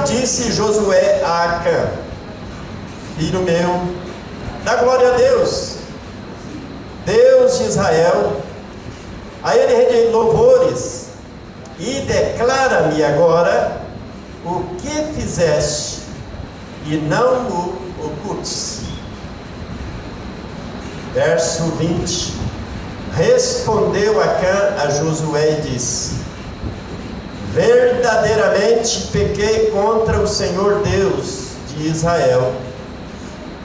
disse Josué a Acã: filho meu, dá glória a Deus, Deus de Israel, a Ele rende louvores, e declara-me agora o que fizeste, e não o ocultes. Verso 20. Respondeu Acã a Josué e disse: verdadeiramente pequei contra o Senhor Deus de Israel,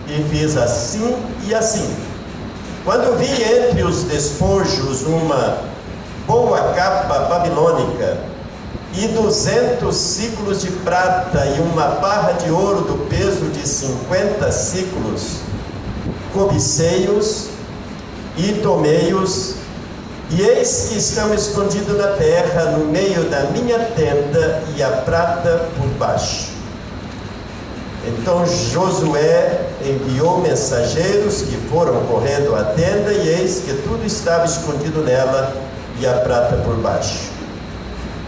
e fiz assim e assim. Quando vi entre os despojos uma boa capa babilônica, e 200 ciclos de prata, e uma barra de ouro do peso de 50 ciclos, cobicei-os e tomei-os, e eis que estão escondidos na terra, no meio da minha tenda, e a prata por baixo. Então Josué enviou mensageiros que foram correndo à tenda, e eis que tudo estava escondido nela, e a prata por baixo.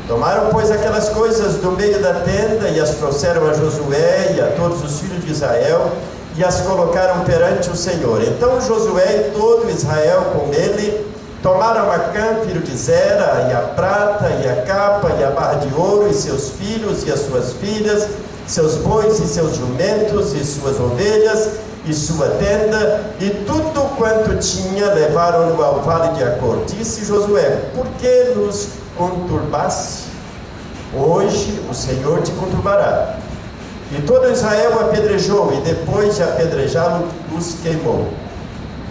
Tomaram, pois, aquelas coisas do meio da tenda, e as trouxeram a Josué e a todos os filhos de Israel, e as colocaram perante o Senhor. Então Josué e todo Israel com ele tomaram Acã, filho de Zera, e a prata, e a capa, e a barra de ouro, e seus filhos e as suas filhas, seus bois e seus jumentos, e suas ovelhas, e sua tenda, e tudo quanto tinha, levaram-no ao vale de Acor. Disse Josué: por que nos conturbaste? Hoje o Senhor te conturbará. E todo Israel apedrejou, e depois de apedrejá-lo, os queimou.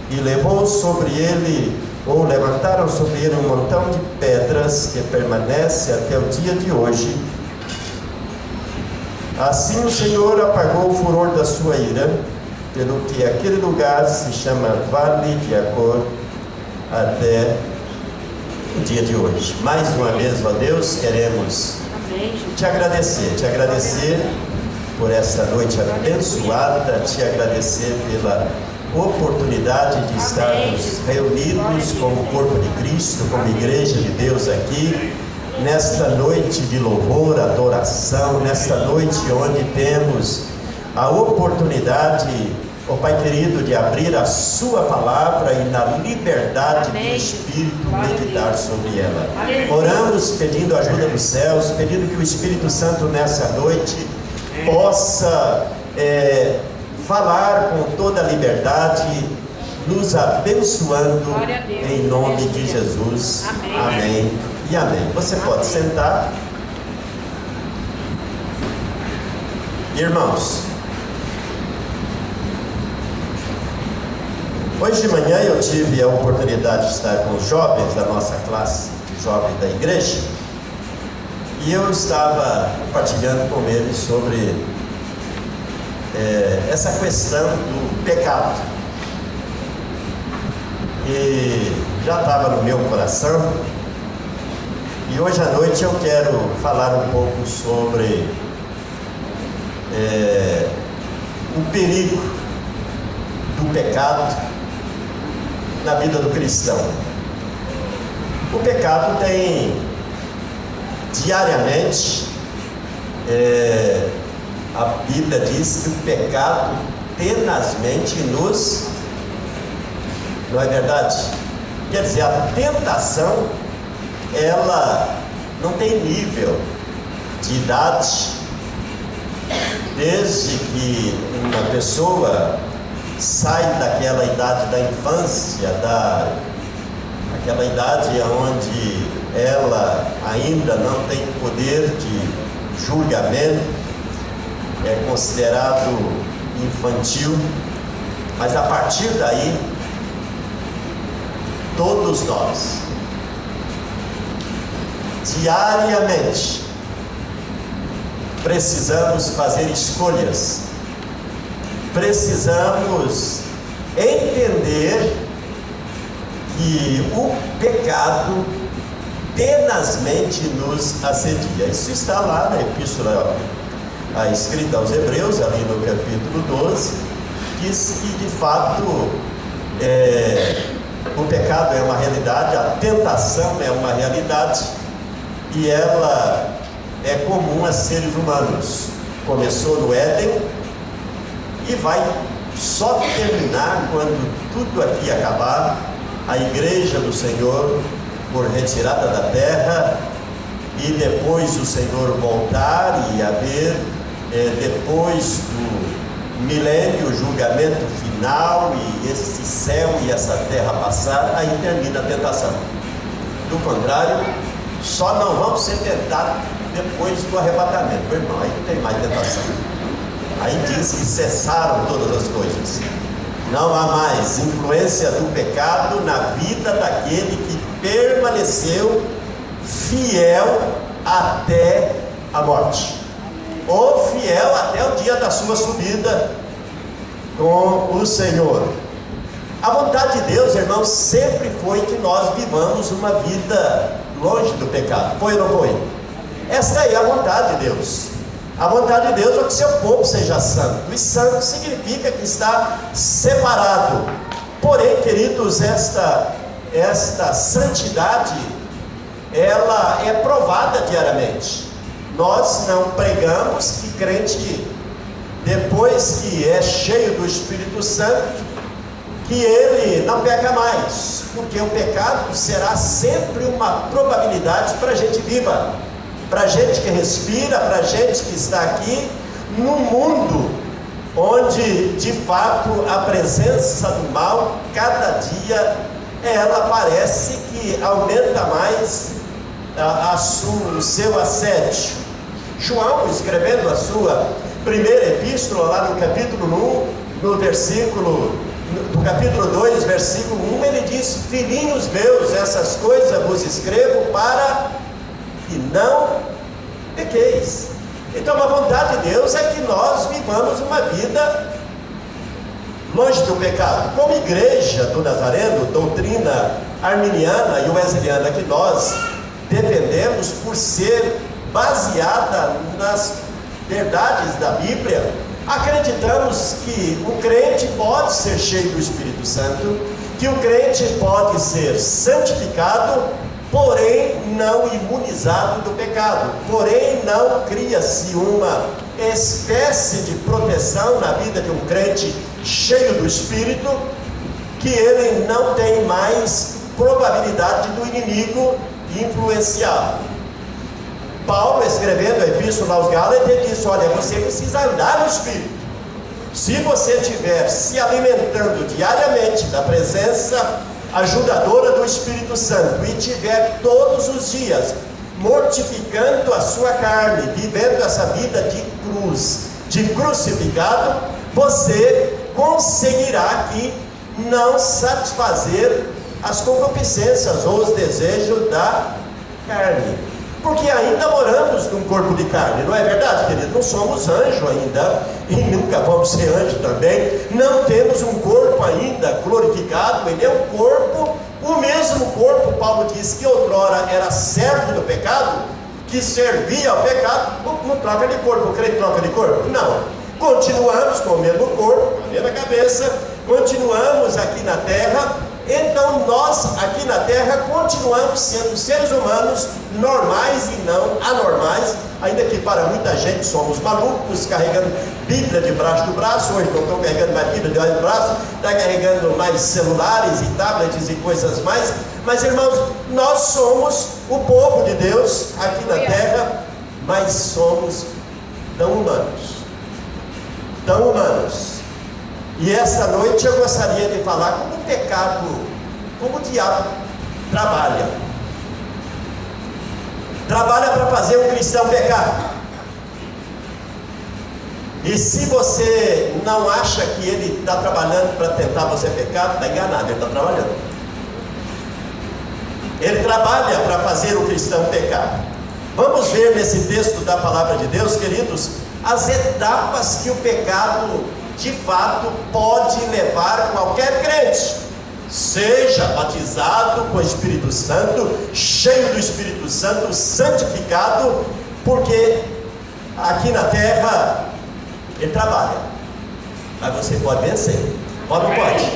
E levou sobre ele, ou levantaram sobre ele, um montão de pedras, que permanece até o dia de hoje. Assim o Senhor apagou o furor da sua ira, pelo que aquele lugar se chama Vale de Acor até o dia de hoje. Mais uma vez, ó Deus, queremos te agradecer por esta noite abençoada, te agradecer pela oportunidade de estarmos reunidos como corpo de Cristo, como igreja de Deus aqui, nesta noite de louvor, adoração, nesta noite onde temos a oportunidade, ó Pai querido, de abrir a sua palavra e na liberdade do Espírito meditar sobre ela. Oramos pedindo a ajuda dos céus, pedindo que o Espírito Santo nessa noite possa falar com toda a liberdade, nos abençoando em nome de Jesus. Amém e amém. Você pode sentar. Irmãos, hoje de manhã eu tive a oportunidade de estar com os jovens da nossa classe, jovens da igreja, e eu estava compartilhando com eles sobre essa questão do pecado, e já estava no meu coração, e hoje à noite eu quero falar um pouco sobre o perigo do pecado na vida do cristão. O pecado tem diariamente, a Bíblia diz que o pecado tenazmente nos, não é verdade? Quer dizer, a tentação, ela não tem nível de idade. Desde que uma pessoa sai daquela idade da infância, aquela idade onde ela ainda não tem poder de julgamento, é considerado infantil, mas a partir daí, todos nós, diariamente, precisamos fazer escolhas, precisamos entender que o pecado tenazmente nos assedia. Isso está lá na epístola escrita aos Hebreus, ali no capítulo 12, diz que de fato o pecado é uma realidade, a tentação é uma realidade, e ela é comum a seres humanos. começou no Éden e vai só terminar quando tudo aqui acabar, a igreja do Senhor for retirada da terra e depois o Senhor voltar e haver, depois do milênio, o julgamento final e esse céu e essa terra passar, aí termina a tentação. Do contrário, só não vamos ser tentados depois do arrebatamento, meu irmão, aí não tem mais tentação. Aí diz que cessaram todas as coisas. Não há mais influência do pecado na vida daquele que permaneceu fiel até a morte, ou fiel até o dia da sua subida com o Senhor. A vontade de Deus, irmãos, sempre foi que nós vivamos uma vida longe do pecado. Foi ou não foi? Esta aí é a vontade de Deus. A vontade de Deus é que seu povo seja santo. E santo significa que está separado. Porém, queridos, esta santidade, ela é provada diariamente. Nós não pregamos que crente, depois que é cheio do Espírito Santo, que ele não peca mais, porque o pecado será sempre uma probabilidade para a gente viva, para a gente que respira, para a gente que está aqui num mundo onde de fato a presença do mal, cada dia ela parece que aumenta mais o seu assédio. João, escrevendo a sua primeira epístola, lá no capítulo 1, no capítulo 2, versículo 1, ele diz: filhinhos meus, essas coisas vos escrevo para que não pequeis. Então a vontade de Deus é que nós vivamos uma vida longe do pecado. Como igreja do Nazareno, doutrina arminiana e wesleyana que nós defendemos por ser baseada nas verdades da Bíblia, acreditamos que o crente pode ser cheio do Espírito Santo, que o crente pode ser santificado, porém não imunizado do pecado, porém não cria-se uma espécie de proteção na vida de um crente cheio do Espírito, que ele não tem mais probabilidade do inimigo influenciá-lo. Paulo, escrevendo a epístola aos Gálatas, ele disse: olha, você precisa andar no Espírito. Se você estiver se alimentando diariamente da presença ajudadora do Espírito Santo e estiver todos os dias mortificando a sua carne, vivendo essa vida de cruz, de crucificado, você conseguirá aqui não satisfazer as concupiscências ou os desejos da carne. Porque ainda moramos num corpo de carne, não é verdade, querido? Não somos anjo ainda, e nunca vamos ser anjo também. Não temos um corpo ainda glorificado, ele é um corpo, o mesmo corpo, Paulo diz, que outrora era servo do pecado, que servia ao pecado. Não troca de corpo, o crente troca de corpo? Não. Continuamos com o mesmo corpo, a mesma cabeça, continuamos aqui na terra. Então nós aqui na terra continuamos sendo seres humanos normais e não anormais, ainda que para muita gente somos malucos, carregando Bíblia debaixo do braço. Hoje não estou carregando mais Bíblia debaixo do braço, está carregando mais celulares e tablets e coisas mais. Mas irmãos, nós somos o povo de Deus aqui na terra, mas somos tão humanos, tão humanos. E esta noite eu gostaria de falar como o pecado, como o diabo trabalha para fazer um cristão pecar. E se você não acha que ele está trabalhando para tentar você pecar, está enganado, ele está trabalhando. Ele trabalha para fazer o cristão pecar. Vamos ver nesse texto da palavra de Deus, queridos, as etapas que o pecado de fato pode levar qualquer crente, seja batizado com o Espírito Santo, cheio do Espírito Santo, santificado, porque aqui na terra ele trabalha, mas você pode vencer. Pode ou não pode?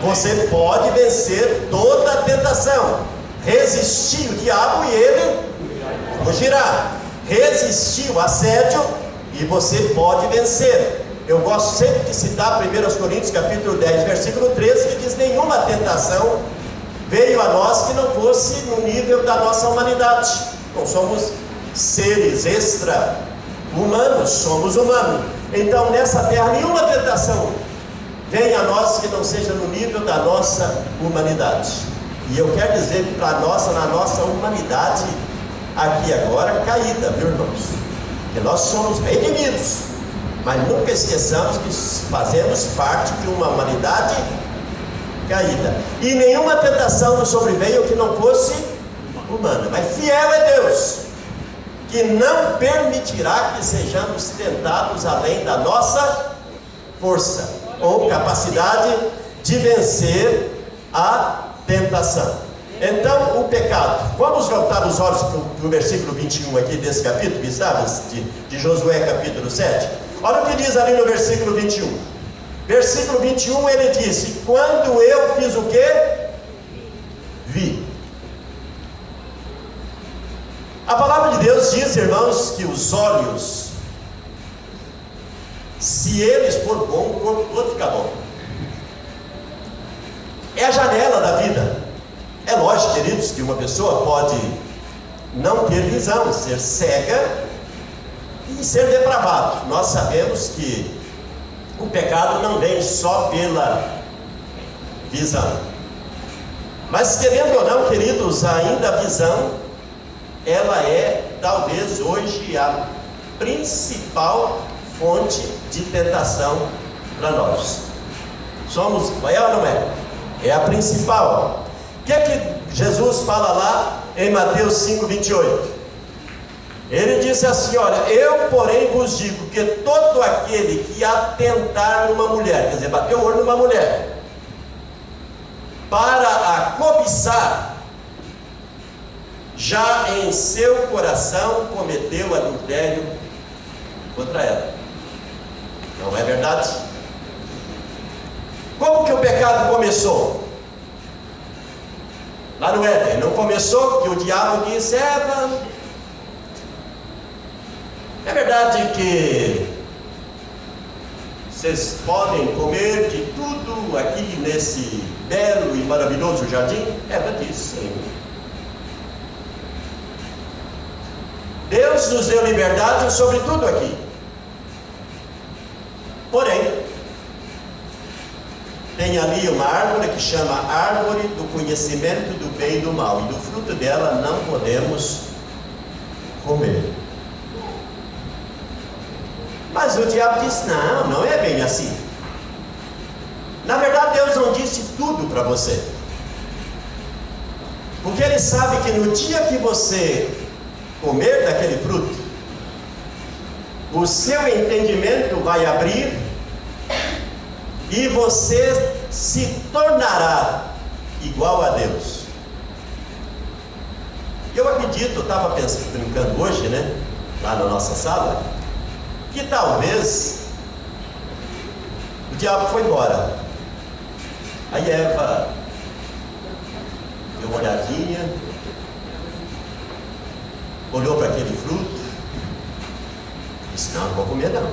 Você pode vencer toda a tentação, resistir o diabo e ele fugirá, resistir o assédio e você pode vencer. Eu gosto sempre de citar 1 Coríntios capítulo 10, versículo 13, que diz: nenhuma tentação veio a nós que não fosse no nível da nossa humanidade. Não somos seres extra-humanos, somos humanos. Então nessa terra nenhuma tentação vem a nós que não seja no nível da nossa humanidade. E eu quero dizer que para nós, na nossa humanidade, aqui agora, caída, viu, irmãos? Que nós somos redimidos, mas nunca esqueçamos que fazemos parte de uma humanidade caída. E nenhuma tentação nos sobreveio que não fosse humana. Mas fiel é Deus, que não permitirá que sejamos tentados além da nossa força ou capacidade de vencer a tentação. Então, o pecado. Vamos voltar os olhos para o versículo 21 aqui desse capítulo, que estava de Josué capítulo 7. Olha o que diz ali no versículo 21. Versículo 21, ele disse: quando eu fiz o quê? Vi. A palavra de Deus diz, irmãos, que os olhos, se eles for bom, o corpo todo fica bom. É a janela da vida. É lógico, queridos, que uma pessoa pode não ter visão, ser cega e ser depravado. Nós sabemos que o pecado não vem só pela visão. Mas querendo ou não, queridos, ainda a visão, ela é talvez hoje a principal fonte de tentação para nós. Somos, é ou não é? É a principal. O que é que Jesus fala lá em Mateus 5:28? Ele disse assim: olha, eu porém vos digo que todo aquele que atentar numa mulher, quer dizer, bater o olho numa mulher, para a cobiçar, já em seu coração cometeu adultério contra ela. Não é verdade? Como que o pecado começou? Lá no Éden, não começou que o diabo disse: Eva, é verdade que vocês podem comer de tudo aqui nesse belo e maravilhoso jardim? Eva disse: sim. Deus nos deu liberdade sobre tudo aqui. Porém, tem ali uma árvore que chama árvore do conhecimento do bem e do mal, e do fruto dela não podemos comer. Mas o diabo disse: não, não é bem assim. Na verdade, Deus não disse tudo para você, porque Ele sabe que no dia que você comer daquele fruto, o seu entendimento vai abrir e você se tornará igual a Deus. Eu acredito, eu estava pensando, brincando hoje, né, lá na nossa sala, que talvez o diabo foi embora. Aí Eva deu uma olhadinha, olhou para aquele fruto, disse: não vou comer não.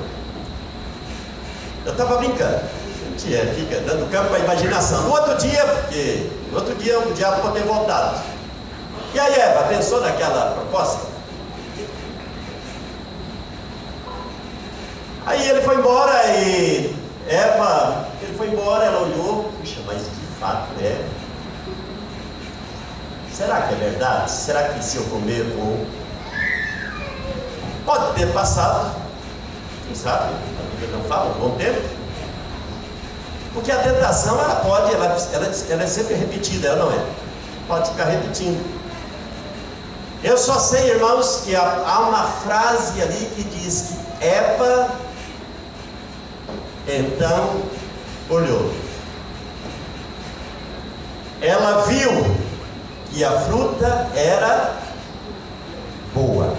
Eu estava brincando, a gente fica dando campo para a imaginação. No outro dia o diabo pode ter voltado. E aí Eva pensou naquela proposta? Aí ele foi embora e ele foi embora, ela olhou: puxa, mas de fato é. Será que é verdade? Será que se eu comer vou? Pode ter passado, quem sabe, a Bíblia não fala, um bom tempo. Porque a tentação, ela é sempre repetida, ela não é? Pode ficar repetindo. Eu só sei, irmãos, que há uma frase ali que diz que Eva então olhou. Ela viu que a fruta era boa.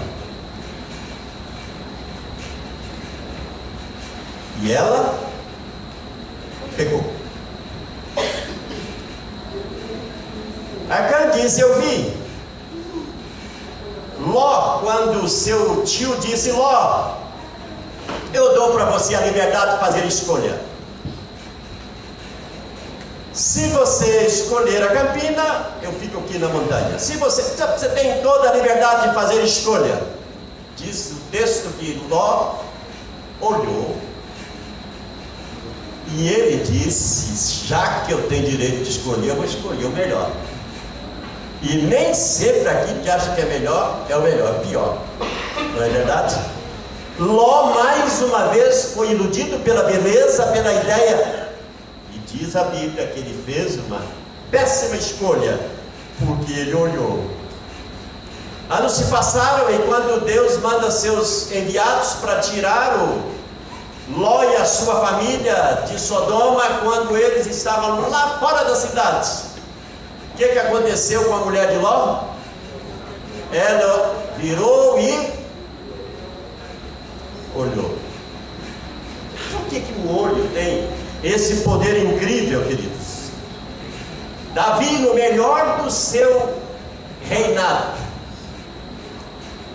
E ela pegou. Acã diz: eu vi Ló, quando seu tio disse: Ló, eu dou para você a liberdade de fazer escolha. Se você escolher a campina, eu fico aqui na montanha. Se você tem toda a liberdade de fazer escolha. Diz o texto que Ló olhou e ele disse: já que eu tenho direito de escolher, eu vou escolher o melhor. E nem sempre aquilo que acha que é melhor é o melhor, pior. Não é verdade? Ló mais uma vez foi iludido pela beleza, pela ideia. E diz a Bíblia que ele fez uma péssima escolha, porque ele olhou. Anos se passaram e quando Deus manda seus enviados para tirar o Ló e a sua família de Sodoma, quando eles estavam lá fora da cidade, o que aconteceu com a mulher de Ló? Ela virou e olhou. Por que o olho tem esse poder incrível, queridos? Davi, no melhor do seu reinado,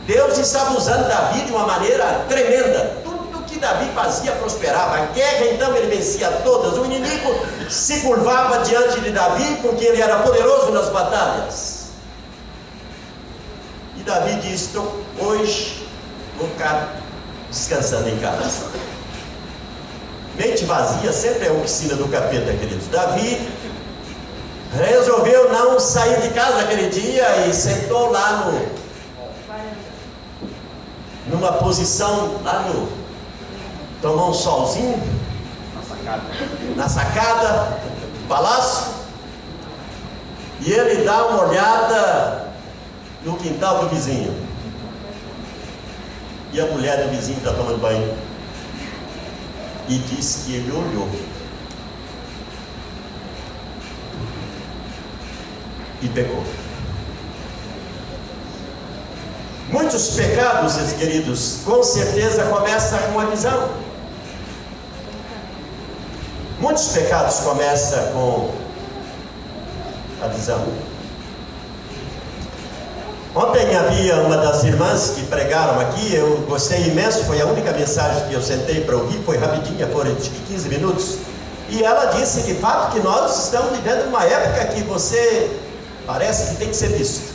Deus estava usando Davi de uma maneira tremenda. Tudo que Davi fazia prosperava. A guerra, então, ele vencia todas. O inimigo se curvava diante de Davi porque ele era poderoso nas batalhas. E Davi disse: hoje vou ficar descansando em casa. Mente vazia sempre é a oficina do capeta, queridos. Davi resolveu não sair de casa aquele dia e sentou lá numa posição lá tomou um solzinho na sacada do palácio, e ele dá uma olhada no quintal do vizinho, e a mulher do vizinho está tomando banho, e diz que ele olhou e pecou. Muitos pecados, queridos, com certeza começam com a visão. Muitos pecados começam com a visão. Ontem havia uma das irmãs que pregaram aqui, eu gostei imenso, foi a única mensagem que eu sentei para ouvir, foi rapidinha, foram 15 minutos. E ela disse de fato que nós estamos vivendo uma época que você parece que tem que ser visto.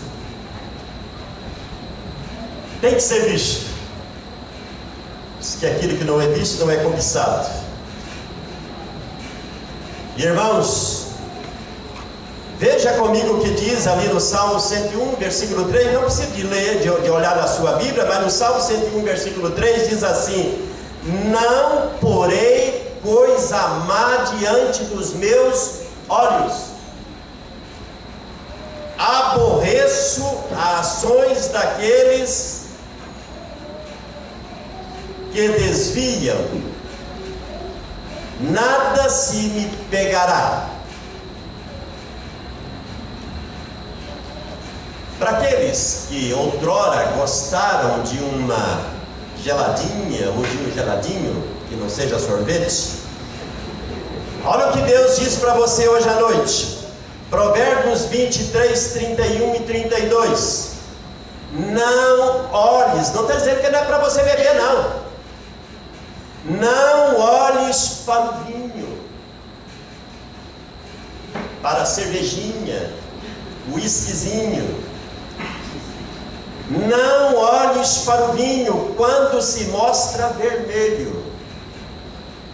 Tem que ser visto. Diz que aquilo que não é visto não é cobiçado. Irmãos, veja comigo o que diz ali no Salmo 101, versículo 3. Não precisa de ler, de olhar na sua Bíblia, mas no Salmo 101, versículo 3 diz assim: não porei coisa má diante dos meus olhos. Aborreço as ações daqueles que desviam, nada se me pegará. Para aqueles que outrora gostaram de uma geladinha ou de um geladinho que não seja sorvete, olha o que Deus diz para você hoje à noite. Provérbios 23, 31 e 32. Não olhes, não está dizendo que não é para você beber, não. Não olhes para o vinho, para a cervejinha, o whiskyzinho. Não olhes para o vinho quando se mostra vermelho,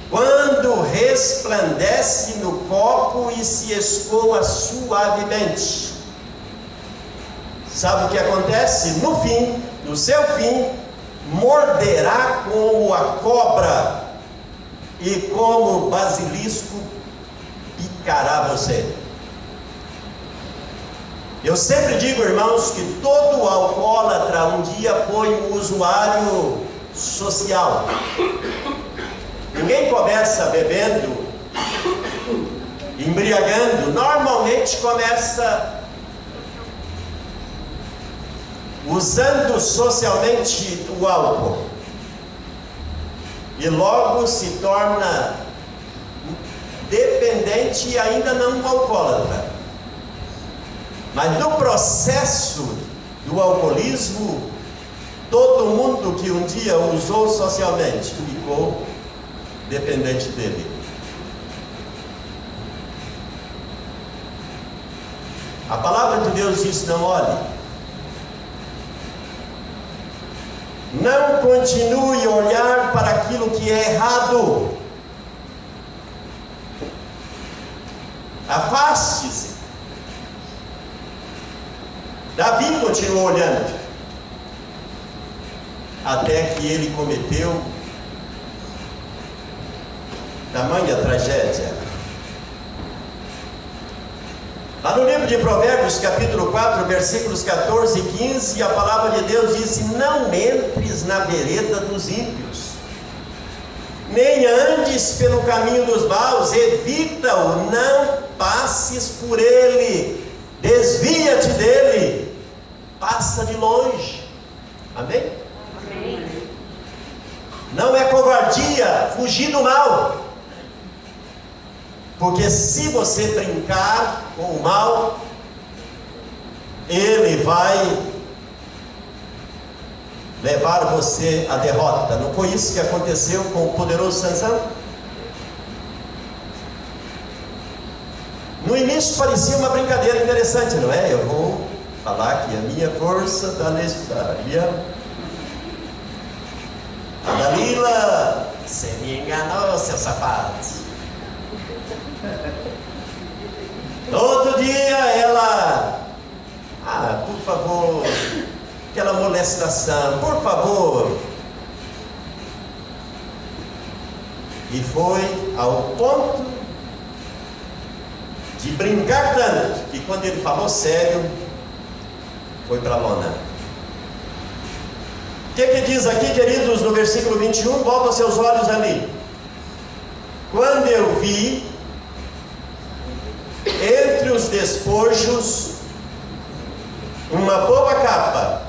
quando resplandece no copo e se escoa suavemente. Sabe o que acontece? No fim, no seu fim, morderá como a cobra e como o basilisco picará você. Eu sempre digo, irmãos, que todo alcoólatra um dia foi um usuário social. Ninguém começa bebendo, embriagando. Normalmente começa usando socialmente o álcool e logo se torna dependente e ainda não um alcoólatra. Mas no processo do alcoolismo, todo mundo que um dia o usou socialmente ficou dependente dele. A palavra de Deus diz: não olhe, não continue a olhar para aquilo que é errado, afaste-se. Davi continuou olhando, até que ele cometeu tamanha tragédia. Lá no livro de Provérbios, capítulo 4, versículos 14 e 15, a palavra de Deus diz: não entres na vereda dos ímpios, nem andes pelo caminho dos maus, evita-o, não passes por ele, desvia-te dele, passa de longe. Amém? Amém. Não é covardia fugir do mal, porque se você brincar com o mal, ele vai levar você à derrota. Não foi isso que aconteceu com o poderoso Sansão? No início parecia uma brincadeira interessante, não é? Eu vou falar que a minha força está necessária. A Dalila, você me enganou, seu safado. Outro dia ela, por favor, aquela molestação, por favor. E foi ao ponto de brincar tanto, que quando ele falou sério, foi para a lona. O que diz aqui, queridos, no versículo 21? Volta seus olhos ali. Quando eu vi entre os despojos uma boa capa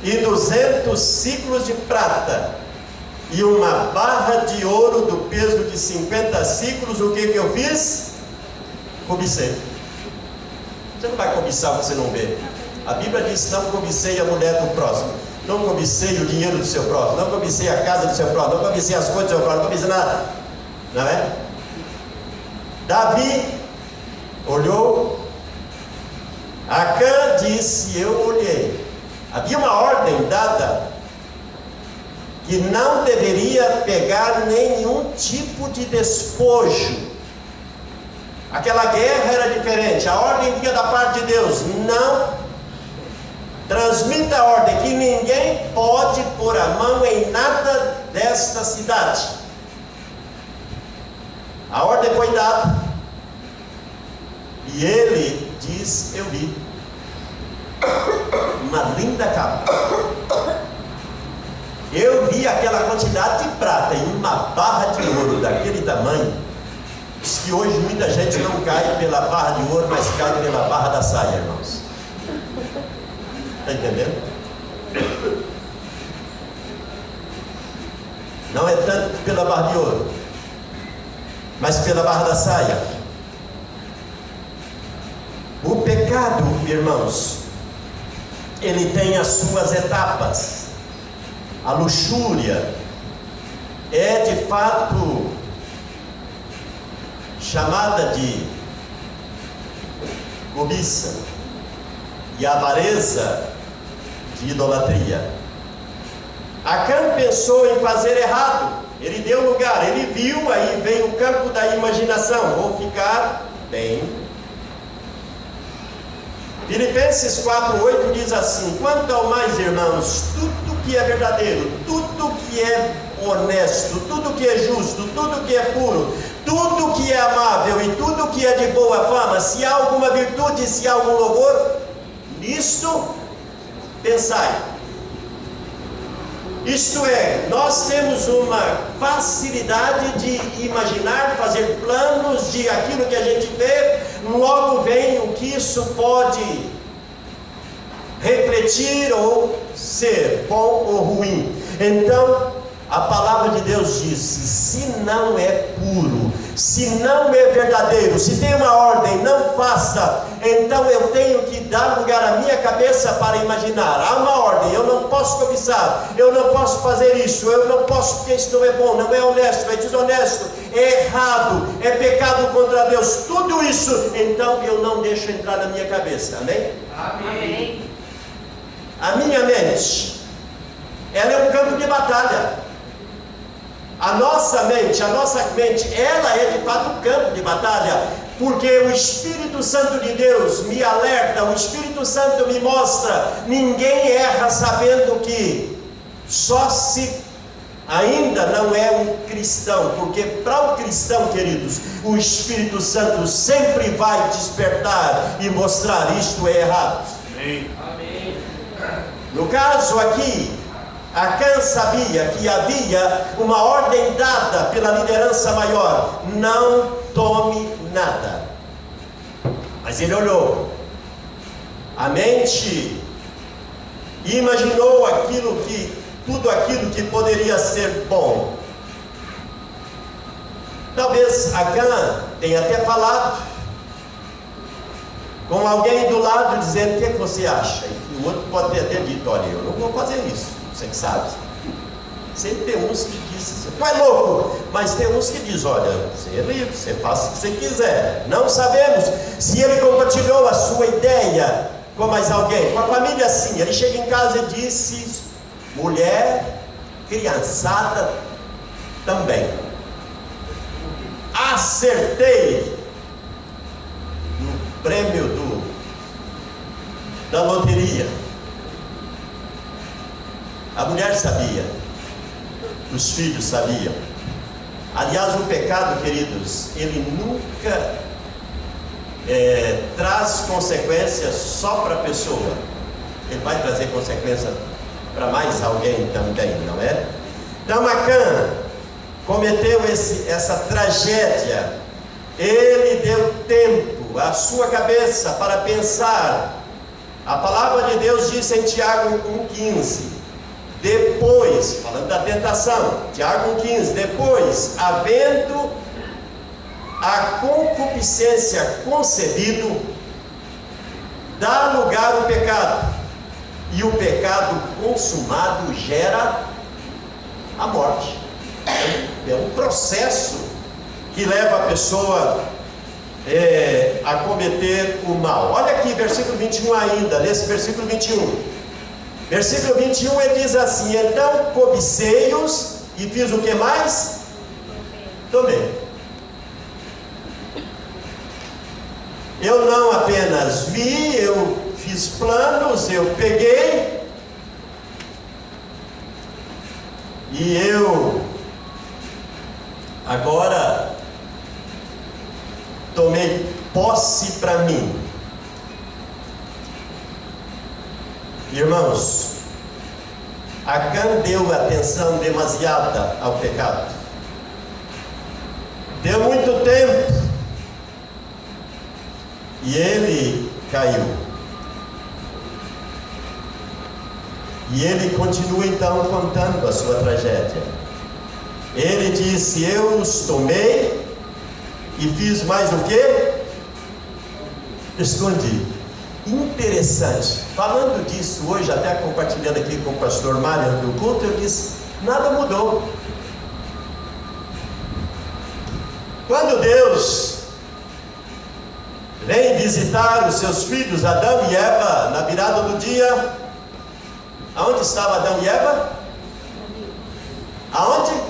e 200 ciclos de prata e uma barra de ouro do peso de 50 ciclos, o que eu fiz? Cobicei. Você não vai cobiçar o que você não vê. A Bíblia diz: não cobicei a mulher do próximo, não cobicei o dinheiro do seu próximo, não cobicei a casa do seu próximo, não cobicei as coisas do seu próximo, não cobicei nada. Não é? Davi olhou, Acã disse: eu olhei. Havia uma ordem dada que não deveria pegar nenhum tipo de despojo. Aquela guerra era diferente, a ordem vinha da parte de Deus: não transmita a ordem que ninguém pode pôr a mão em nada desta cidade. A ordem foi dada, e ele diz: eu vi uma linda capa, eu vi aquela quantidade de prata e uma barra de ouro daquele tamanho. Diz que hoje muita gente não cai pela barra de ouro, mas cai pela barra da saia, irmãos. Está entendendo? Não é tanto pela barra de ouro, mas pela barra da saia. O pecado, irmãos, ele tem as suas etapas. A luxúria é de fato chamada de cobiça, e a avareza de idolatria. Acã pensou em fazer errado, ele deu lugar, ele viu, aí vem o campo da imaginação: vou ficar bem. Filipenses 4:8 diz assim: quanto ao mais, irmãos, tudo que é verdadeiro, tudo que é honesto, tudo que é justo, tudo que é puro, tudo que é amável e tudo que é de boa fama, se há alguma virtude, se há algum louvor, nisto pensai. Isto é, nós temos uma facilidade de imaginar, fazer planos de aquilo que a gente vê, logo vem o que isso pode refletir ou ser bom ou ruim. Então, a palavra de Deus diz: se não é puro, se não é verdadeiro, se tem uma ordem, não faça. Então eu tenho que dar lugar à minha cabeça para imaginar. Há uma ordem, eu não posso posso cobiçar, eu não posso fazer isso, eu não posso porque isso não é bom, não é honesto, é desonesto, é errado, é pecado contra Deus, tudo isso, então eu não deixo entrar na minha cabeça, amém? Amém. A minha mente, ela é um campo de batalha. A nossa mente, ela é de fato um campo de batalha, porque o Espírito Santo de Deus me alerta, o Espírito Santo me mostra, ninguém erra sabendo que só se ainda não é um cristão, porque para o cristão, queridos, o Espírito Santo sempre vai despertar e mostrar isto é errado. Amém. No caso aqui, Acã sabia que havia uma ordem dada pela liderança maior: não tome nada. Mas ele olhou a mente e imaginou tudo aquilo que poderia ser bom. Talvez Acã tenha até falado com alguém do lado, dizendo: o que você acha? E o outro pode ter até dito: olha, eu não vou fazer isso, você que sabe. Sempre tem uns que dizem: tu é louco. Mas tem uns que dizem: olha, você é livre, você faz o que você quiser. Não sabemos se ele compartilhou a sua ideia com mais alguém, com a família. Sim, ele chega em casa e disse: mulher, criançada também, acertei no prêmio da loteria. A mulher sabia, os filhos sabiam. Aliás, o pecado, queridos, ele nunca traz consequências só para a pessoa, ele vai trazer consequência para mais alguém também, não é? Então Acã cometeu essa tragédia. Ele deu tempo à sua cabeça para pensar. A palavra de Deus diz em Tiago 1,15: depois, falando da tentação, Tiago 1,15: depois, havendo a concupiscência concebido, dá lugar ao pecado, e o pecado consumado gera a morte. É um processo que leva a pessoa a cometer o mal. Olha aqui, versículo 21 ainda, nesse versículo 21. Versículo 21 ele diz assim: então cobicei-os e fiz o que mais? Tomei. Eu não apenas vi, eu fiz planos, eu peguei e eu agora tomei posse para mim. Irmãos, Acã deu atenção demasiada ao pecado, deu muito tempo, e ele caiu. E ele continua então contando a sua tragédia. Ele disse: eu os tomei e fiz mais o quê? Escondi. Interessante. Falando disso hoje, até compartilhando aqui com o pastor Mário do culto, eu disse: nada mudou. Quando Deus vem visitar os seus filhos Adão e Eva na virada do dia, aonde estava Adão e Eva? Aonde?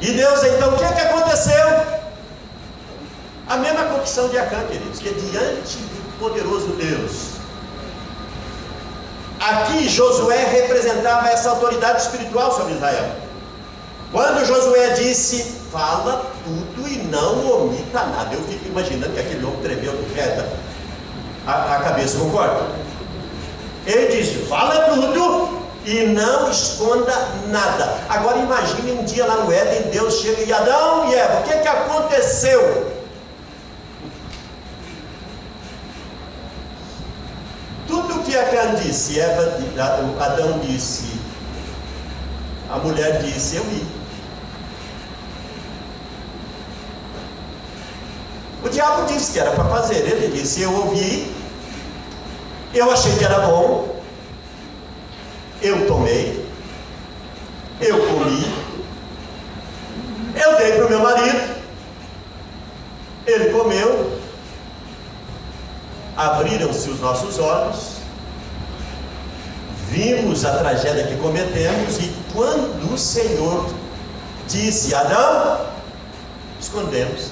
E Deus então, o que aconteceu? A mesma confissão de Acã, queridos, que é diante do poderoso Deus. Aqui Josué representava essa autoridade espiritual sobre Israel. Quando Josué disse: fala tudo e não omita nada, eu fico imaginando que aquele homem tremeu de queda a cabeça, concorda? Ele disse: fala tudo e não esconda nada. Agora imagine um dia lá no Éden, Deus chega e: Adão e Eva, o que aconteceu? Tudo que Acã disse, Adão disse, a mulher disse: eu vi. O diabo disse que era para fazer, ele disse: eu ouvi Eu achei que era bom, eu tomei, eu comi, eu dei para o meu marido, ele comeu, abriram-se os nossos olhos, vimos a tragédia que cometemos, e quando o Senhor disse: Adão, escondemos.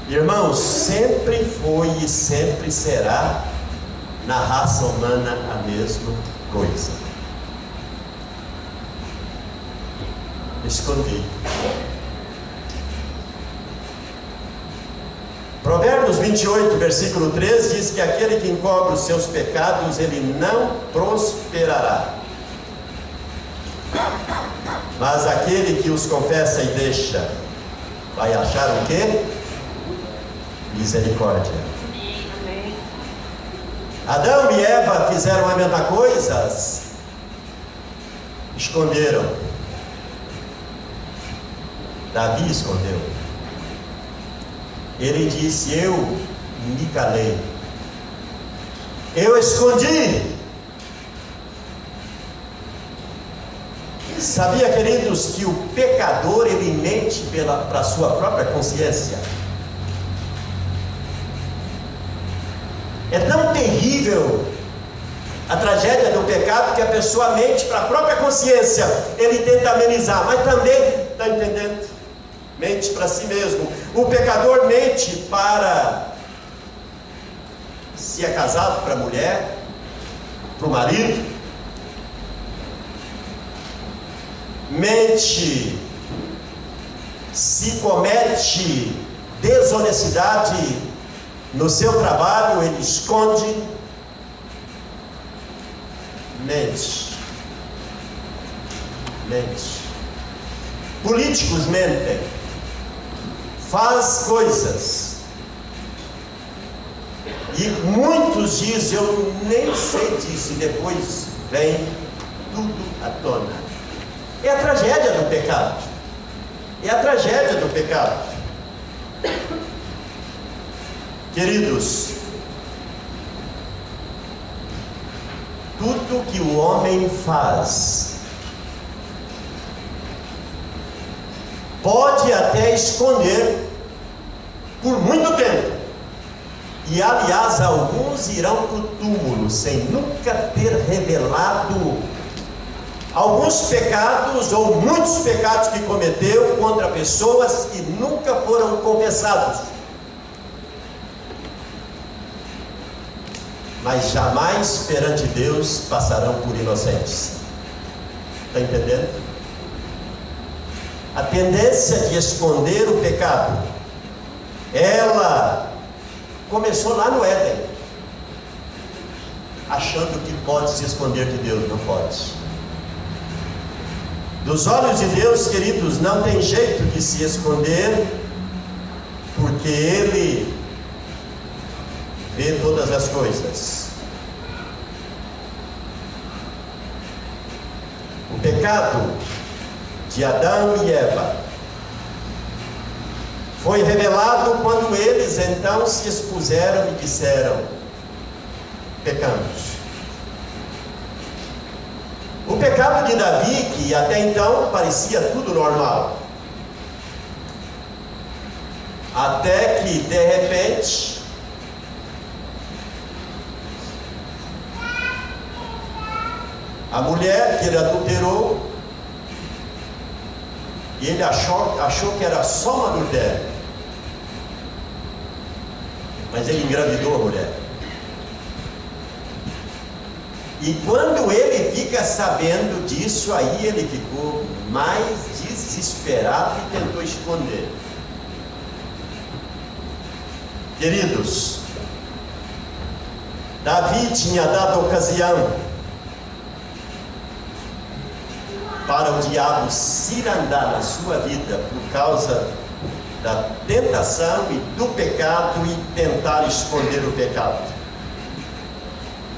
Irmãos, sempre foi e sempre será na raça humana a mesma coisa. Escondi. Provérbios 28, versículo 3 diz que aquele que encobre os seus pecados, ele não prosperará. Mas aquele que os confessa e deixa, vai achar o quê? Misericórdia. Adão e Eva fizeram a mesma coisa, esconderam. Davi escondeu. Ele disse: eu me calei, eu escondi. Sabia, queridos, que o pecador, ele mente para a sua própria consciência? É tão terrível a tragédia do pecado que a pessoa mente para a própria consciência. Ele tenta amenizar, mas também, está entendendo? Mente para si mesmo. O pecador mente para, se é casado, para a mulher, para o marido. Mente se comete desonestidade no seu trabalho, ele esconde. Mente. Políticos mentem, faz coisas, e muitos dizem: eu nem sei disso, e depois vem tudo à tona. É a tragédia do pecado. É a tragédia do pecado. Queridos, tudo que o homem faz pode até esconder por muito tempo. E aliás, alguns irão para o túmulo sem nunca ter revelado alguns pecados ou muitos pecados que cometeu contra pessoas que nunca foram confessados. Mas jamais perante Deus passarão por inocentes. Está entendendo? A tendência de esconder o pecado, ela começou lá no Éden, achando que pode se esconder de Deus. Não pode. Dos olhos de Deus, queridos, não tem jeito de se esconder, porque Ele vê todas as coisas. O pecado de Adão e Eva foi revelado quando eles então se expuseram e disseram: pecamos. O pecado de Davi, que até então parecia tudo normal, até que de repente a mulher que ele adulterou, e ele achou que era só um adultério, mas ele engravidou a mulher. E quando ele fica sabendo disso, aí ele ficou mais desesperado e tentou esconder. Queridos, Davi tinha dado ocasião para o diabo cirandar na sua vida por causa da tentação e do pecado e tentar esconder o pecado.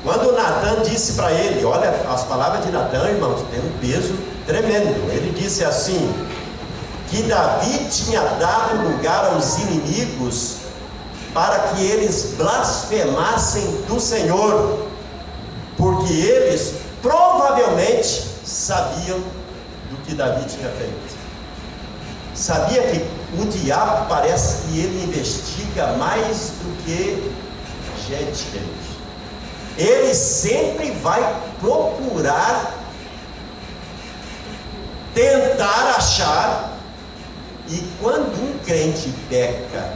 Quando Natan disse para ele, olha, as palavras de Natan, irmãos, tem um peso tremendo. Ele disse assim, que Davi tinha dado lugar aos inimigos para que eles blasfemassem do Senhor, porque eles provavelmente sabiam do que Davi tinha feito. Sabia que o diabo parece que ele investiga mais do que gente, queridos. Ele sempre vai procurar tentar achar, e quando um crente peca,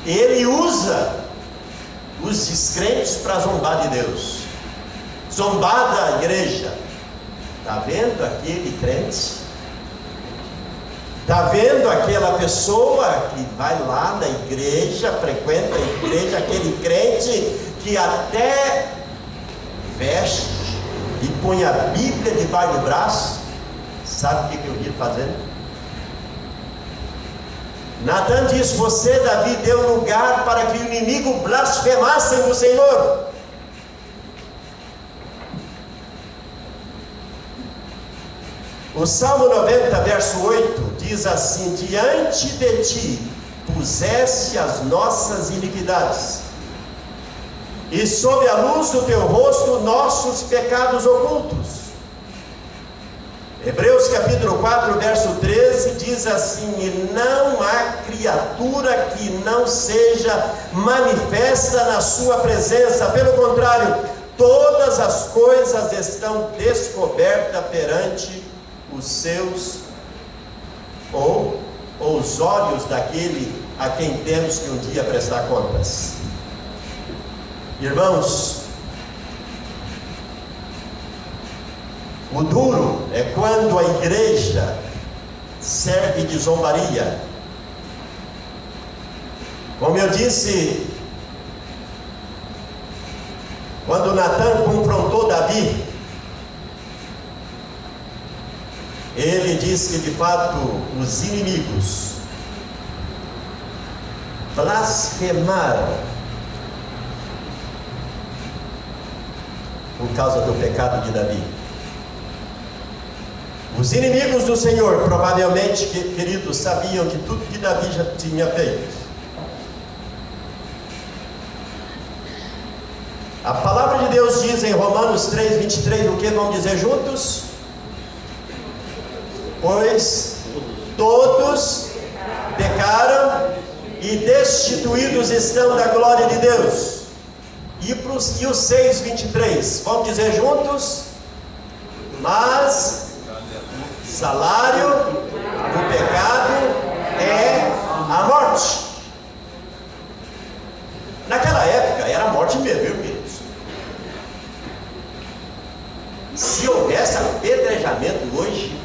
ele usa os descrentes para zombar de Deus, zombar da igreja. Está vendo aquele crente? Está vendo aquela pessoa que vai lá na igreja, frequenta a igreja, aquele crente que até veste e põe a Bíblia debaixo do braço? Sabe o que eu vi fazendo? Natan diz: você, Davi, deu lugar para que o inimigo blasfemasse do Senhor. O Salmo 90, verso 8, diz assim: diante de ti puseste as nossas iniquidades, e sob a luz do teu rosto nossos pecados ocultos. Hebreus capítulo 4, verso 13, diz assim: e não há criatura que não seja manifesta na sua presença, pelo contrário, todas as coisas estão descobertas perante os seus, ou os olhos daquele a quem temos que um dia prestar contas. Irmãos, o duro é quando a igreja serve de zombaria. Como eu disse, quando Natan confrontou Davi, ele disse que de fato os inimigos blasfemaram por causa do pecado de Davi. Os inimigos do Senhor provavelmente, queridos, sabiam de tudo que Davi já tinha feito. A palavra de Deus diz em Romanos 3, 23, o que vamos dizer juntos? Pois todos pecaram e destituídos estão da glória de Deus. E o 6, 23, vamos dizer juntos? Mas salário do pecado é a morte. Naquela época era a morte mesmo, viu, queridos? Se houvesse apedrejamento hoje,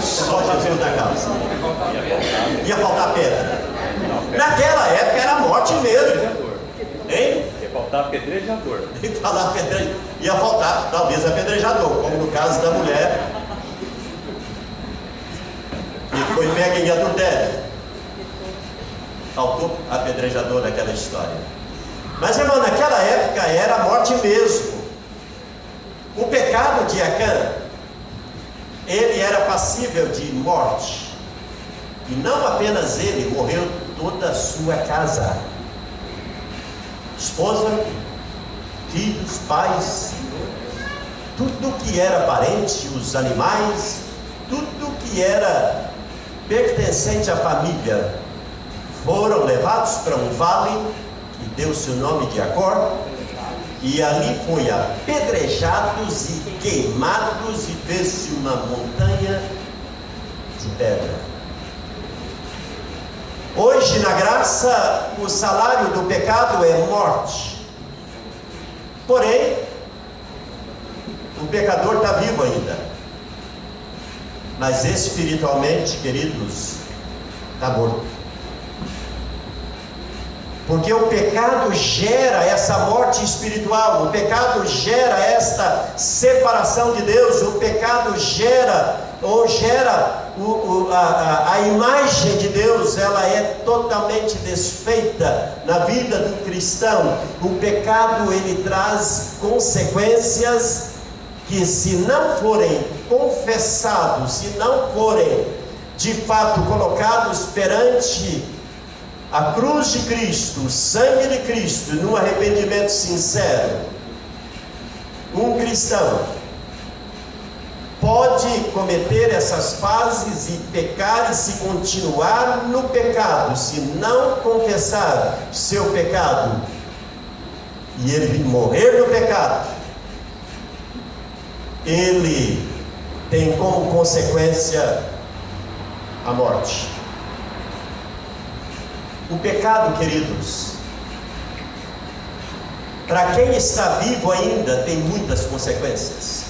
só Jesus na casa, ia faltar pedra. Naquela época era a morte mesmo, hein? Ia faltar apedrejador. Ia faltar talvez apedrejador, como no caso da mulher que foi pega em adultério. Faltou apedrejador naquela história. Mas, irmão, naquela época era a morte mesmo. O pecado de Acã, ele era passível de morte. E não apenas ele, morreu toda a sua casa. Esposa, filhos, pais, tudo que era parente, os animais, tudo que era pertencente à família, foram levados para um vale, que deu-se o nome de Acor, e ali foi apedrejados e queimados, e fez-se uma montanha de pedra. Hoje, na graça, o salário do pecado é morte. Porém, o pecador está vivo ainda. Mas espiritualmente, queridos, está morto. Porque o pecado gera essa morte espiritual, o pecado gera esta separação de Deus, o pecado gera a imagem de Deus, ela é totalmente desfeita na vida do cristão. O pecado, ele traz consequências que se não forem confessados, se não forem de fato colocados perante a cruz de Cristo, o sangue de Cristo, num arrependimento sincero, um cristão pode cometer essas fases e pecar e se continuar no pecado, se não confessar seu pecado e ele morrer no pecado, ele tem como consequência a morte. O pecado, queridos, para quem está vivo ainda, tem muitas consequências.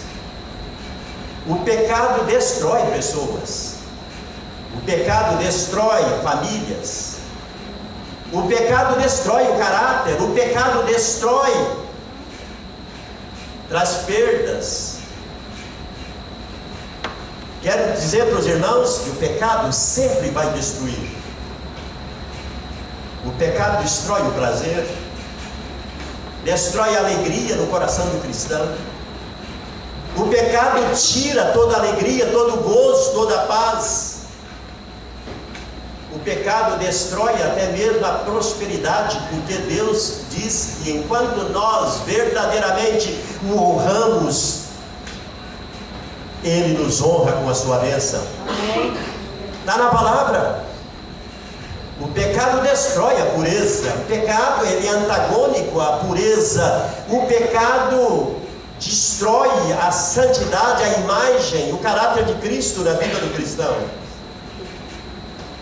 O pecado destrói pessoas. O pecado destrói famílias. O pecado destrói o caráter. O pecado destrói, traz perdas. Quero dizer para os irmãos que o pecado sempre vai destruir. O pecado destrói o prazer, destrói a alegria no coração do cristão. O pecado tira toda a alegria, todo o gozo, toda a paz. O pecado destrói até mesmo a prosperidade, porque Deus diz que enquanto nós verdadeiramente o honramos, Ele nos honra com a sua bênção. Está na palavra. O pecado destrói a pureza. O pecado, ele é antagônico à pureza. O pecado destrói a santidade, a imagem, o caráter de Cristo na vida do cristão.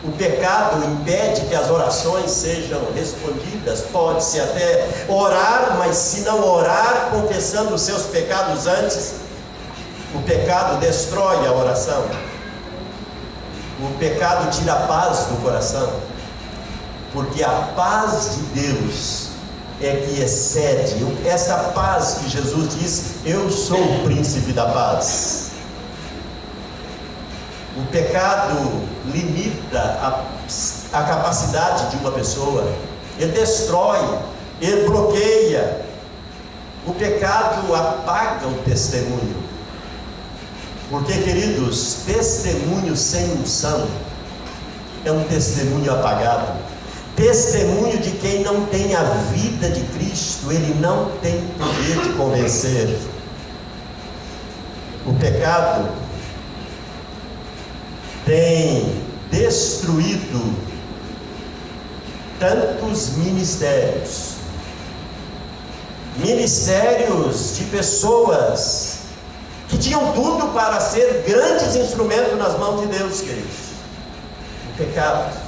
O pecado impede que as orações sejam respondidas. Pode-se até orar, mas se não orar confessando os seus pecados antes, o pecado destrói a oração. O pecado tira a paz do coração, porque a paz de Deus é que excede, essa paz que Jesus diz: eu sou o príncipe da paz. O pecado limita a capacidade de uma pessoa, ele destrói, ele bloqueia. O pecado apaga o testemunho, porque, queridos, testemunho sem unção é um testemunho apagado. Testemunho de quem não tem a vida de Cristo, ele não tem poder de convencer. O pecado tem destruído tantos ministérios de pessoas que tinham tudo para ser grandes instrumentos nas mãos de Deus, queridos. O pecado.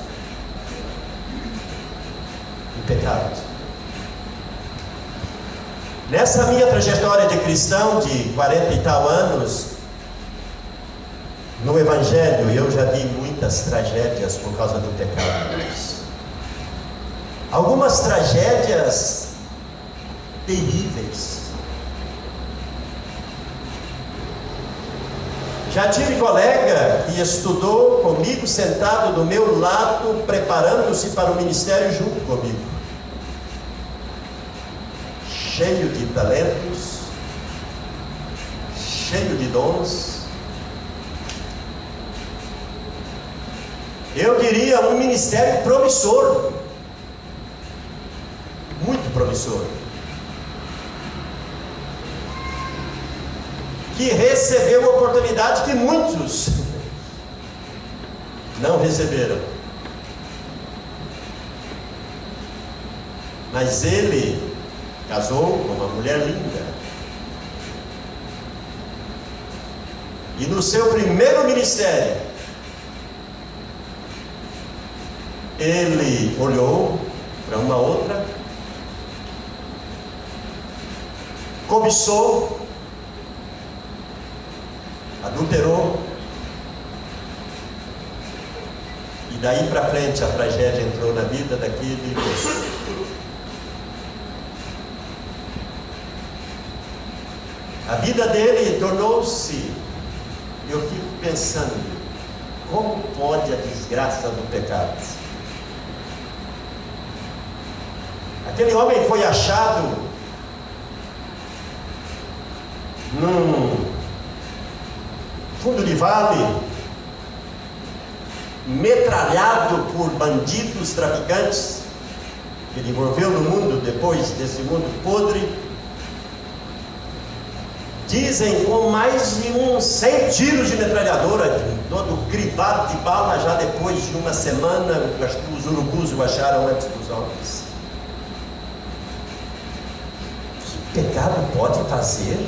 Nessa minha trajetória de cristão de 40 e tal anos no Evangelho, eu já vi muitas tragédias por causa do pecado. Algumas tragédias terríveis. Já tive colega que estudou comigo, sentado do meu lado, preparando-se para o ministério junto comigo. Cheio de talentos, cheio de dons. Eu diria um ministério promissor, muito promissor, que recebeu uma oportunidade que muitos não receberam. Mas ele casou com uma mulher linda, e no seu primeiro ministério ele olhou para uma outra, cobiçou, adulterou, e daí para frente a tragédia entrou na vida daquele moço. A vida dele tornou-se, eu fico pensando, como pode a desgraça do pecado? Aquele homem foi achado num fundo de vale, metralhado por bandidos, traficantes, que ele envolveu no mundo depois desse mundo podre, dizem com mais de uns 100 tiros de metralhadora, todo crivado de bala, já depois de uma semana, os urubus o acharam antes dos homens. Que pecado pode fazer?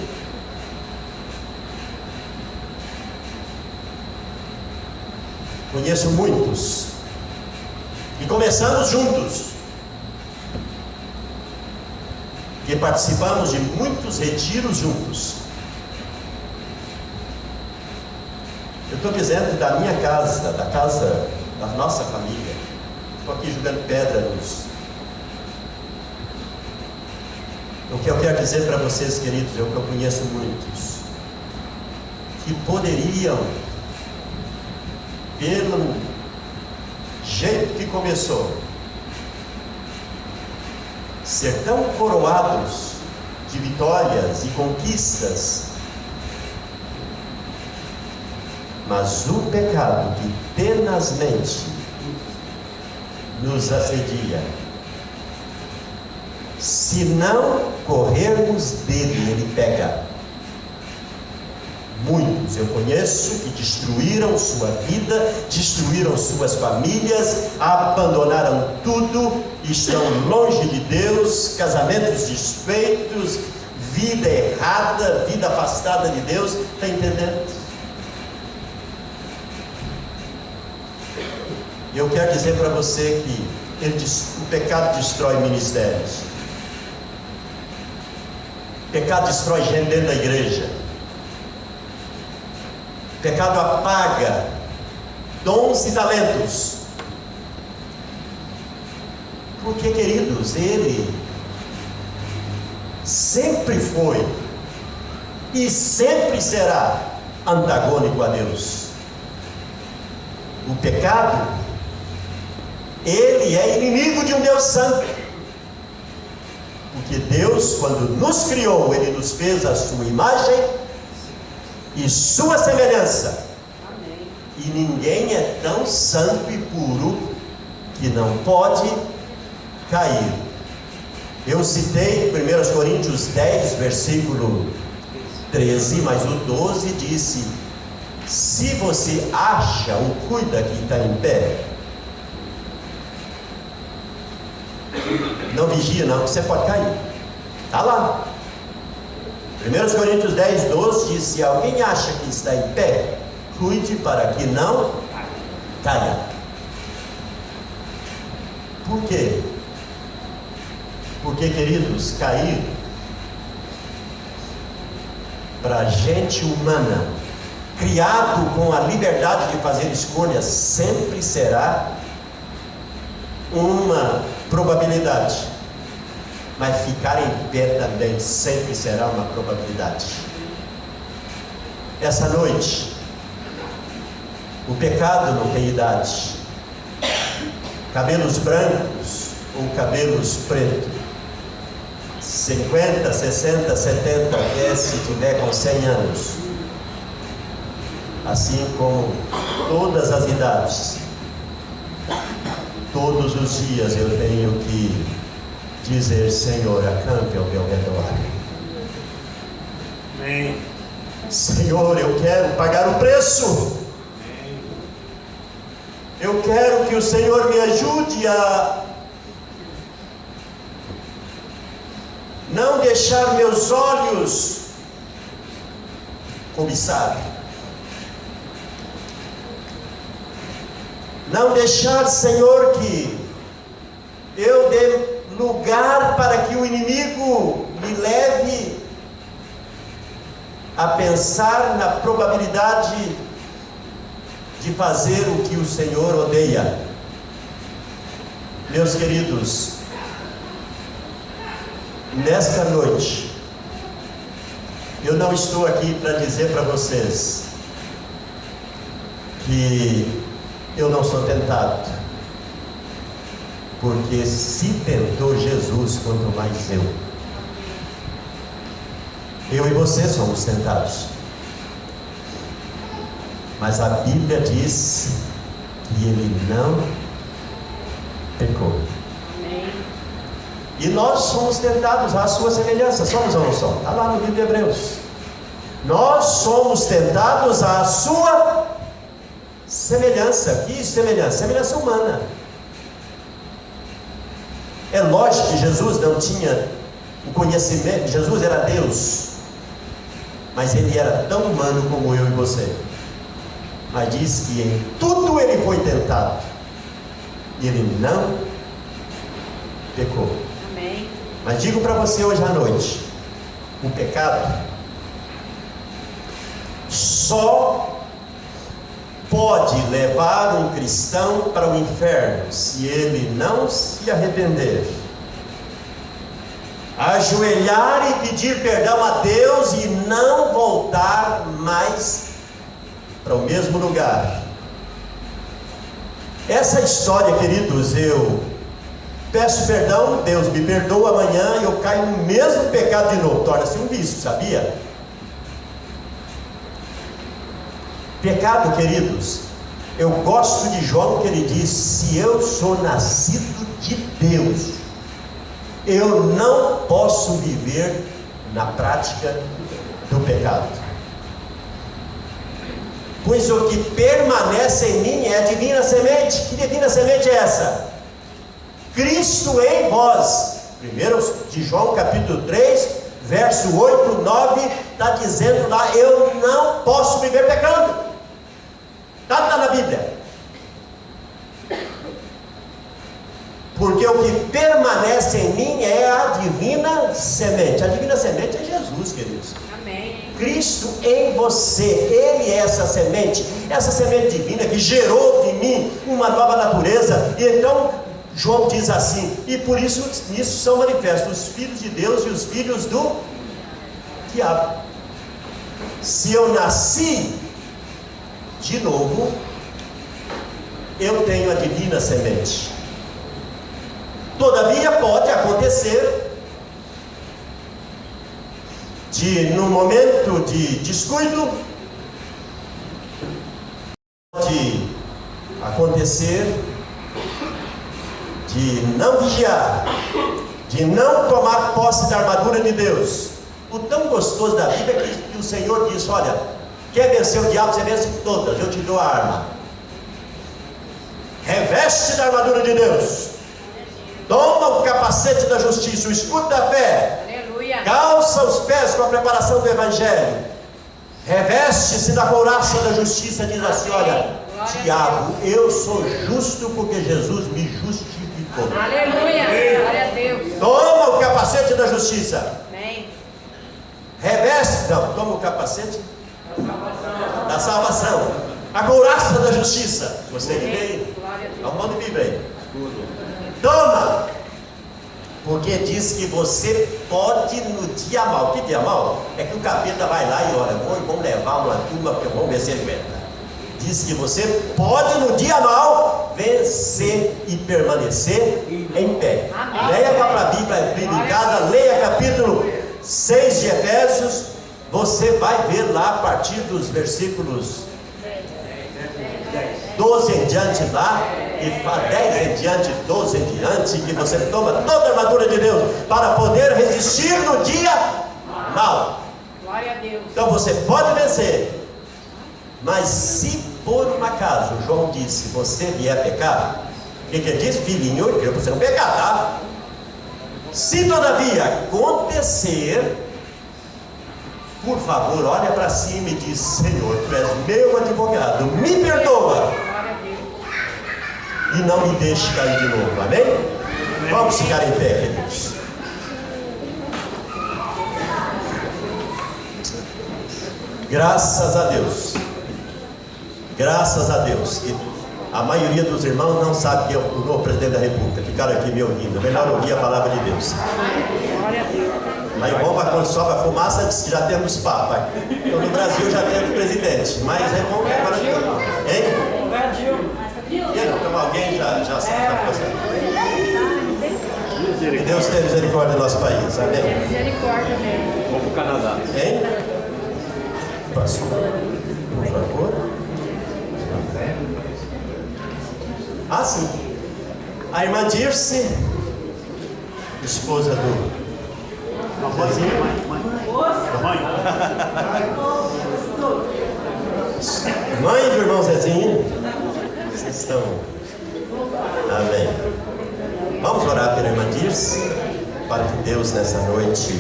Conheço muitos, e começamos juntos, que participamos de muitos retiros juntos. Eu estou dizendo da minha casa, da casa da nossa família. Estou aqui jogando pedra nos. O que eu quero dizer para vocês, queridos, é o que eu conheço muitos, que poderiam, pelo jeito que começou, ser tão coroados de vitórias e conquistas, mas o pecado que tenazmente nos assedia, se não corrermos dele, ele pega. Muitos eu conheço que destruíram sua vida, destruíram suas famílias, abandonaram tudo, estão longe de Deus, casamentos desfeitos, vida errada, vida afastada de Deus. Está entendendo? Eu quero dizer para você que o pecado destrói ministérios. O pecado destrói gente dentro da igreja. O pecado apaga dons e talentos. Porque, queridos, ele sempre foi e sempre será antagônico a Deus. O pecado, ele é inimigo de um Deus santo. Porque Deus, quando nos criou, ele nos fez a sua imagem e sua semelhança. Amém. E ninguém é tão santo e puro que não pode cair. Eu citei 1 Coríntios 10, versículo 13, mas o 12 disse: se você acha ou cuida que está em pé, não vigia não, você pode cair. Está lá. 1 Coríntios 10, 12 diz: se alguém acha que está em pé, cuide para que não caia. Por quê? Porque, queridos, cair para gente humana, criado com a liberdade de fazer escolhas, sempre será uma probabilidade. Mas ficar em pé também sempre será uma probabilidade. Essa noite, o pecado não tem idade. Cabelos brancos ou cabelos pretos, 50, 60, 70, até se tiver com 100 anos. Assim como todas as idades, todos os dias eu tenho que dizer: Senhor, acampe ao meu redor. Amém. Senhor, eu quero pagar o preço. Amém. Eu quero que o Senhor me ajude a não deixar meus olhos cobiçar. Não deixar, Senhor, que eu dê lugar para que o inimigo me leve a pensar na probabilidade de fazer o que o Senhor odeia. Meus queridos, nesta noite, eu não estou aqui para dizer para vocês que eu não sou tentado, porque se tentou Jesus, quanto mais eu. Eu e você somos tentados. Mas a Bíblia diz que ele não pecou. Amém. E nós somos tentados à sua semelhança. Somos ou não somos? Está lá no livro de Hebreus. Nós somos tentados à sua semelhança. Que semelhança? Semelhança humana. É lógico que Jesus não tinha o conhecimento. Jesus era Deus, mas ele era tão humano como eu e você. Mas diz que em tudo ele foi tentado e ele não pecou. Amém. Mas digo para você hoje à noite: o pecado só pode levar um cristão para o inferno se ele não se arrepender, ajoelhar e pedir perdão a Deus e não voltar mais para o mesmo lugar. Essa história, queridos, eu peço perdão, Deus me perdoa, amanhã eu caio no mesmo pecado de novo, torna-se um vício, sabia? Pecado, queridos, eu gosto de João que ele diz: se eu sou nascido de Deus, eu não posso viver na prática do pecado. Pois o que permanece em mim é a divina semente. Que divina semente é essa? Cristo em vós. 1 de João capítulo 3, verso 8, 9, está dizendo lá: eu não posso viver pecando. Está na Bíblia. Porque o que permanece em mim é a divina semente. A divina semente é Jesus, queridos. Amém. Cristo em você, Ele é essa semente divina que gerou de mim uma nova natureza. E então João diz assim: e por isso nisso são manifestos os filhos de Deus e os filhos do diabo. Se eu nasci de novo, eu tenho a divina semente. Todavia pode acontecer de, no momento de descuido, pode acontecer de não vigiar, de não tomar posse da armadura de Deus. O tão gostoso da Bíblia é que o Senhor diz: olha, quer vencer o diabo, você vence todas, eu te dou a arma. Reveste da armadura de Deus, toma o capacete da justiça, o escudo da fé, Aleluia. calça os pés com a preparação do Evangelho, reveste-se da couraça da justiça. Diz assim: olha, diabo, eu sou justo porque Jesus me justificou. Aleluia. Glória a Deus. Toma o capacete da justiça. Amém. Reveste, não, toma o capacete da salvação, a couraça da justiça. Você que veio, Glória a Deus. é um monte de Bíblia aí. Toma, porque diz que você pode no dia mal. Que dia mal? É que o capeta vai lá e olha, vamos levar uma turma, porque vamos ver se ele aguenta. Diz que você pode no dia mal vencer e permanecer em pé. Amém. Leia para a Bíblia em casa, leia capítulo 6 de Efésios. Você vai ver lá a partir dos versículos 12 em diante lá, e 10 em diante, 12 em diante, que você toma toda a armadura de Deus para poder resistir no dia mal. Glória a Deus. Então você pode vencer, mas se por um acaso, João disse, você vier pecar, o que ele diz? Filhinho, eu quero você não pecar, tá? Se todavia acontecer, por favor, olha para cima e diz: Senhor, tu és meu advogado, me perdoa Glória a Deus. e não me deixe cair de novo, amém? Vamos ficar em pé, queridos. Graças a Deus, graças a Deus. E a maioria dos irmãos não sabe que é o novo presidente da República, ficaram aqui me ouvindo. Melhor ouvir a palavra de Deus. Glória a Deus. Aí o bom, quando sobe a fumaça, diz que já temos papa. Então no Brasil já temos presidente, mas é bom que agora. Hein? Então alguém já sabe a coisa. Que Deus tenha misericórdia do nosso país. Amém. Misericórdia mesmo. Vamos para o Canadá. Hein? Pastor, por favor. Ah, sim. A irmã Dirce, esposa do Zezinho. Mãe do irmão Zezinho. Vocês estão. Amém. Vamos orar pela irmã Dirce, para que Deus nessa noite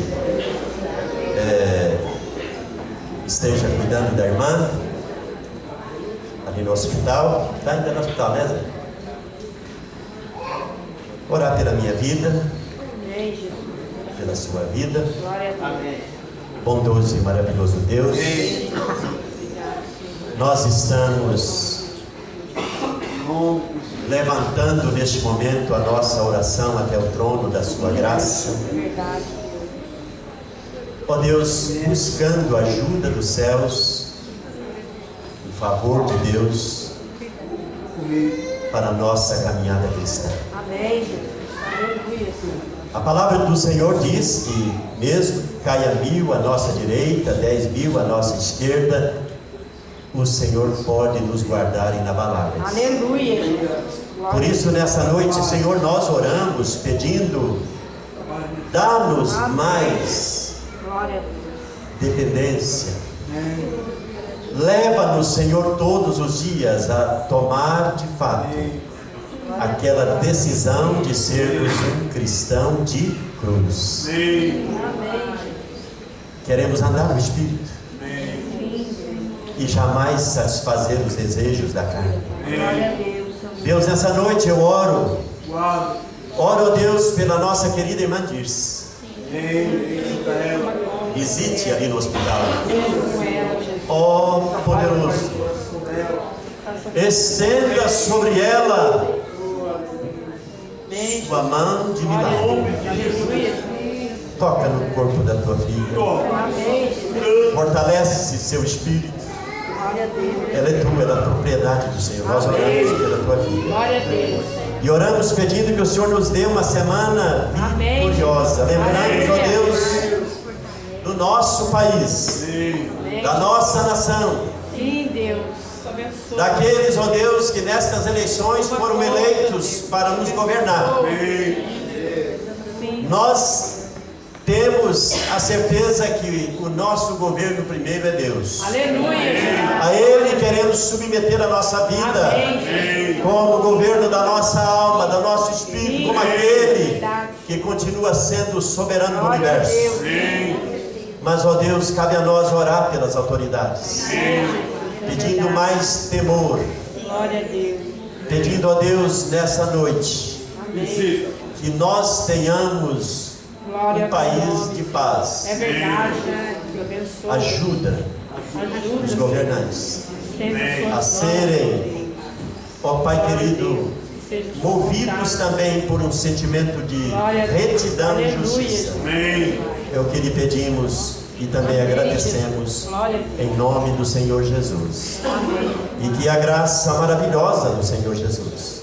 esteja cuidando da irmã ali no hospital. Está ainda no hospital, né, Zé? Orar pela minha vida, Amém, Jesus. pela sua vida. Glória a Deus. Bondoso e maravilhoso Deus, nós estamos levantando neste momento a nossa oração até o trono da sua graça. Verdade. Ó Deus, buscando a ajuda dos céus, o favor de Deus para a nossa caminhada cristã. Amém, Jesus. Aleluia. A palavra do Senhor diz que mesmo caia 1000 à nossa direita, 10.000 à nossa esquerda, o Senhor pode nos guardar inabaláveis. Aleluia, Jesus. Por isso, nessa noite, Senhor, nós oramos pedindo, dá-nos mais Glória a Deus. dependência. Leva-nos, Senhor, todos os dias a tomar de fato aquela decisão de sermos um cristão de cruz. Queremos andar no Espírito e jamais satisfazer os desejos da carne. Glória a Deus. Deus, nessa noite eu oro, ó Deus, pela nossa querida irmã Dirce. Visite ali no hospital. Ó poderoso, estenda sobre ela sua mão de milagre. Toca no corpo da tua filha. Fortalece seu espírito. Ela é tua, ela é a propriedade do Senhor. Nós oramos pela tua vida. Glória a Deus. E oramos pedindo que o Senhor nos dê uma semana vitoriosa. Lembrando, ó Deus, do nosso país, da nossa nação, Sim, Deus. Abençoe. daqueles, ó Deus, que nestas eleições foram eleitos para nos governar. Nós temos a certeza que o nosso governo primeiro é Deus. Aleluia. A Ele queremos submeter a nossa vida como o governo da nossa alma, do nosso espírito, como aquele que continua sendo soberano do universo. Mas, ó Deus, cabe a nós orar pelas autoridades, pedindo mais temor, Glória a Deus. pedindo, ó Deus, nessa noite, Amém. que nós tenhamos Glória um país de paz. É verdade. Abençoe. Ajuda os governantes a serem, ó Pai querido, movidos também por um sentimento de retidão e justiça. É o que lhe pedimos e também agradecemos em nome do Senhor Jesus. E que a graça maravilhosa do Senhor Jesus,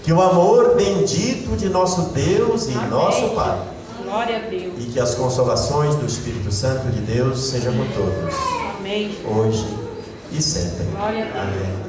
que o amor bendito de nosso Deus e nosso Pai, Glória a Deus. e que as consolações do Espírito Santo de Deus sejam com todos, Amém. hoje e sempre. Glória a Deus. Amém.